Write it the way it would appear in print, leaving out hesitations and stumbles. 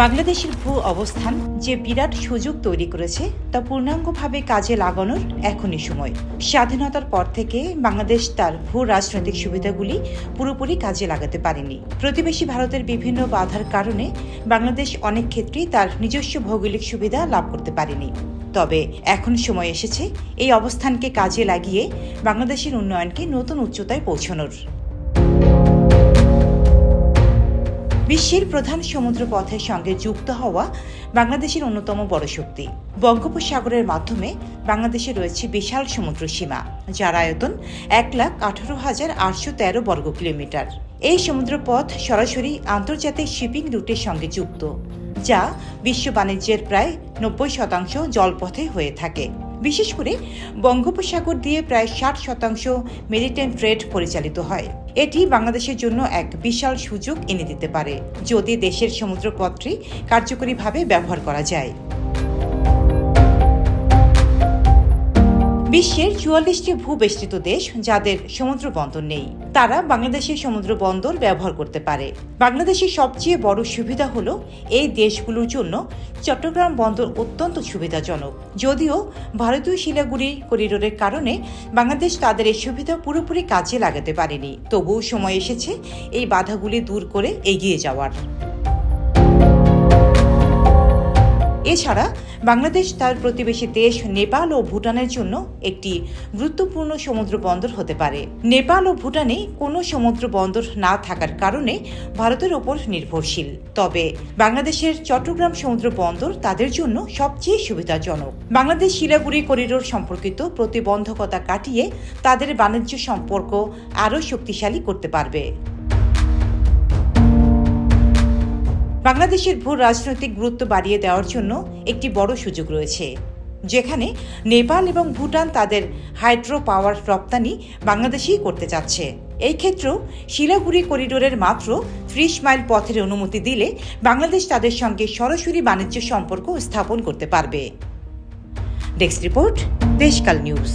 বাংলাদেশের ভূ অবস্থান যে বিরাট সুযোগ তৈরি করেছে তা পূর্ণাঙ্গভাবে কাজে লাগানোর এখনই সময়। স্বাধীনতার পর থেকে বাংলাদেশ তার ভূ রাজনৈতিক সুবিধাগুলি পুরোপুরি কাজে লাগাতে পারেনি। প্রতিবেশী ভারতের বিভিন্ন বাধার কারণে বাংলাদেশ অনেক ক্ষেত্রেই তার নিজস্ব ভৌগোলিক সুবিধা লাভ করতে পারেনি। তবে এখন সময় এসেছে এই অবস্থানকে কাজে লাগিয়ে বাংলাদেশের উন্নয়নকে নতুন উচ্চতায় পৌঁছানোর। বিশ্বের প্রধান সমুদ্র পথের সঙ্গে যুক্ত হওয়া বাংলাদেশের অন্যতম বড় শক্তি। বঙ্গোপসাগরের মাধ্যমে বাংলাদেশে রয়েছে বিশাল সমুদ্র সীমা, যার আয়তন 1,18,813 বর্গ কিলোমিটার। এই সমুদ্রপথ সরাসরি আন্তর্জাতিক শিপিং রুটের সঙ্গে যুক্ত, যা বিশ্ব বাণিজ্যের প্রায় 90% জলপথে হয়ে থাকে। বিশেষ করে বঙ্গোপসাগর দিয়ে প্রায় 60% মেরিটাইম ট্রেড পরিচালিত হয়। এটি বাংলাদেশের জন্য এক বিশাল সুযোগ এনে দিতে পারে যদি দেশের সমুদ্রপথটি কার্যকরীভাবে ব্যবহার করা যায়। বিশ্বের 44টি ভূবেষ্টিত দেশ যাদের সমুদ্র বন্দর নেই, তারা বাংলাদেশের সমুদ্র বন্দর ব্যবহার করতে পারে। বাংলাদেশের সবচেয়ে বড় সুবিধা হলো এই দেশগুলোর জন্য চট্টগ্রাম বন্দর অত্যন্ত সুবিধাজনক। যদিও ভারতীয় শিলাগুড়ি করিডোরের কারণে বাংলাদেশ তাদের এই সুবিধা পুরোপুরি কাজে লাগাতে পারেনি, তবুও সময় এসেছে এই বাধাগুলি দূর করে এগিয়ে যাওয়ার। এছাড়া বাংলাদেশ তার প্রতিবেশী দেশ নেপাল ও ভুটানের জন্য একটি গুরুত্বপূর্ণ সমুদ্র বন্দর হতে পারে। নেপাল ও ভুটানে কোনো সমুদ্র বন্দর না থাকার কারণে ভারতের ওপর নির্ভরশীল, তবে বাংলাদেশের চট্টগ্রাম সমুদ্র বন্দর তাদের জন্য সবচেয়ে সুবিধাজনক। বাংলাদেশ শিলাগুড়ি করিডোর সম্পর্কিত প্রতিবন্ধকতা কাটিয়ে তাদের বাণিজ্য সম্পর্ক আরও শক্তিশালী করতে পারবে। বাংলাদেশের ভূ রাজনৈতিক গুরুত্ব বাড়িয়ে দেওয়ার জন্য একটি বড় সুযোগ রয়েছে, যেখানে নেপাল এবং ভুটান তাদের হাইড্রো পাওয়ার রপ্তানি বাংলাদেশেই করতে যাচ্ছে। এই ক্ষেত্রেও শিলাগুড়ি করিডোরের মাত্র 30 মাইল পথের অনুমতি দিলে বাংলাদেশ তাদের সঙ্গে সরাসরি বাণিজ্য সম্পর্ক স্থাপন করতে পারবে। Desk report, Deshkal news.